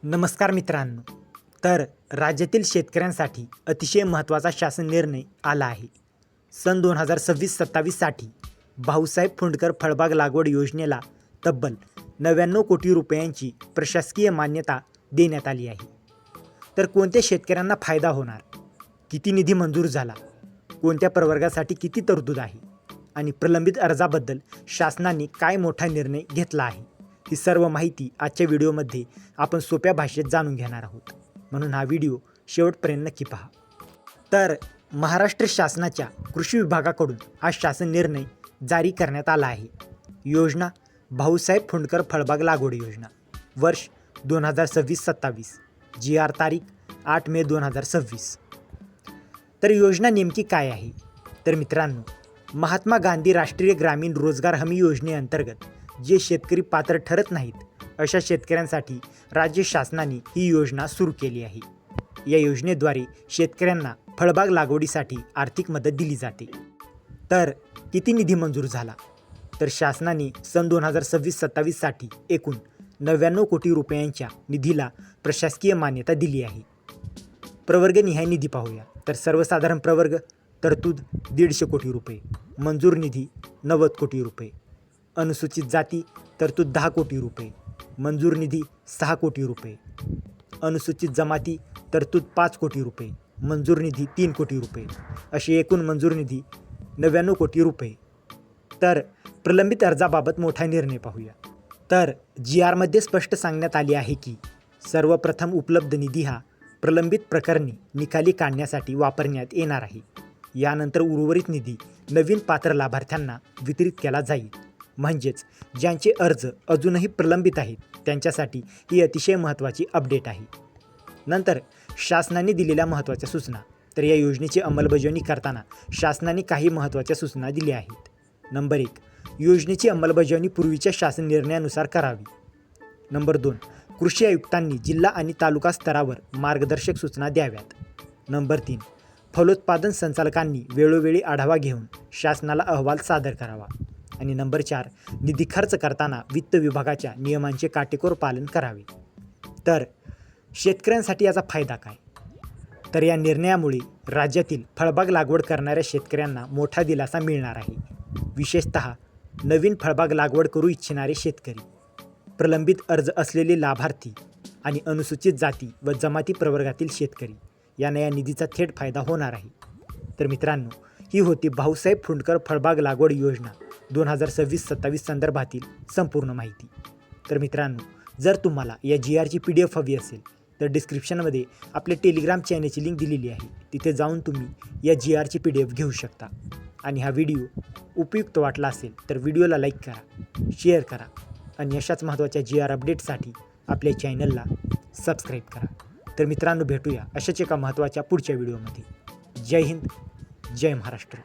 नमस्कार मित्रांनो. तर राज्यातील शेतकऱ्यांसाठी अतिशय महत्त्वाचा शासन निर्णय आला आहे. सन 2026-27साठी भाऊसाहेब फुंडकर फळबाग लागवड योजनेला तब्बल 99 कोटी रुपयांची प्रशासकीय मान्यता देण्यात आली आहे. तर कोणत्या शेतकऱ्यांना फायदा होणार, किती निधी मंजूर झाला, कोणत्या प्रवर्गासाठी किती तरतूद आहे आणि प्रलंबित अर्जाबद्दल शासनाने काय मोठा निर्णय घेतला आहे, ही सर्व माहिती आजच्या व्हिडिओमध्ये आपण सोप्या भाषेत जाणून घेणार आहोत. म्हणून हा व्हिडिओ शेवटपर्यंत नक्की पहा. तर महाराष्ट्र शासनाच्या कृषी विभागाकडून हा शासन निर्णय जारी करण्यात आला आहे. योजना भाऊसाहेब फुंडकर फळबाग लागवड योजना, वर्ष 2026-27, GR तारीख 8 मे 2026. तर योजना नेमकी काय आहे? तर मित्रांनो, महात्मा गांधी राष्ट्रीय ग्रामीण रोजगार हमी योजनेअंतर्गत जे शेतकरी पात्र ठरत नाहीत अशा शेतकऱ्यांसाठी राज्य शासनाने ही योजना सुरू केली आहे. या योजनेद्वारे शेतकऱ्यांना फळबाग लागवडीसाठी आर्थिक मदत दिली जाते. तर किती निधी मंजूर झाला? तर शासनाने सन 2026-27साठी एकूण 99 कोटी रुपयांच्या निधीला प्रशासकीय मान्यता दिली आहे. प्रवर्गनिहाय निधी पाहूया. तर सर्वसाधारण प्रवर्ग तरतूद 150 कोटी रुपये, मंजूर निधी 90 कोटी रुपये, अनुसूचित जाती तरतूद 10 कोटी रुपये, मंजूर निधी 6 कोटी रुपये, अनुसूचित जमाती तरतूद 5 कोटी रुपये, मंजूर निधी 3 कोटी रुपये, अशी एकूण मंजूर निधी 99 कोटी रुपये. तर प्रलंबित अर्जाबाबत मोठा निर्णय पाहूया. तर GRमध्ये स्पष्ट सांगण्यात आले आहे की सर्वप्रथम उपलब्ध निधी हा प्रलंबित प्रकरणी निकाली काढण्यासाठी वापरण्यात येणार आहे. यानंतर उर्वरित निधी नवीन पात्र लाभार्थ्यांना वितरित केला जाईल. म्हणजेच ज्यांचे अर्ज अजूनही प्रलंबित आहेत त्यांच्यासाठी ही अतिशय महत्त्वाची अपडेट आहे. नंतर शासनाने दिलेल्या महत्त्वाच्या सूचना. तर या योजनेची अंमलबजावणी करताना शासनाने काही महत्त्वाच्या सूचना दिल्या आहेत. नंबर 1, योजनेची अंमलबजावणी पूर्वीच्या शासन निर्णयानुसार करावी. नंबर 2, कृषी आयुक्तांनी जिल्हा आणि तालुका स्तरावर मार्गदर्शक सूचना द्याव्यात. नंबर 3, फलोत्पादन संचालकांनी वेळोवेळी आढावा घेऊन शासनाला अहवाल सादर करावा. आणि नंबर 4, निधी खर्च करताना वित्त विभागाच्या नियमांचे काटेकोर पालन करावे. तर शेतकऱ्यांसाठी याचा फायदा काय? तर या निर्णयामुळे राज्यातील फळबाग लागवड करणाऱ्या शेतकऱ्यांना मोठा दिलासा मिळणार आहे. विशेषतः नवीन फळबाग लागवड करू इच्छिणारे शेतकरी, प्रलंबित अर्ज असलेले लाभार्थी आणि अनुसूचित जाती व जमाती प्रवर्गातील शेतकरी यांना या निधीचा थेट फायदा होणार आहे. तर मित्रांनो, ही होती भाऊसाहेब फुंडकर फळबाग लागवड योजना 2026-27 संदर्भातील संपूर्ण माहिती. तर मित्रांनो, जर तुम्हाला या GRची PDF हवी असेल तर डिस्क्रिप्शनमध्ये आपल्या टेलिग्राम चॅनलची लिंक दिलेली आहे. तिथे जाऊन तुम्ही या GRची PDF घेऊ शकता. आणि हा व्हिडिओ उपयुक्त वाटला असेल तर व्हिडिओला लाईक करा, शेअर करा आणि अशाच महत्त्वाच्या GR अपडेटसाठी आपल्या चॅनलला सबस्क्राईब करा. तर मित्रांनो, भेटूया अशाच एका महत्त्वाच्या पुढच्या व्हिडिओमध्ये. जय हिंद, जय महाराष्ट्र.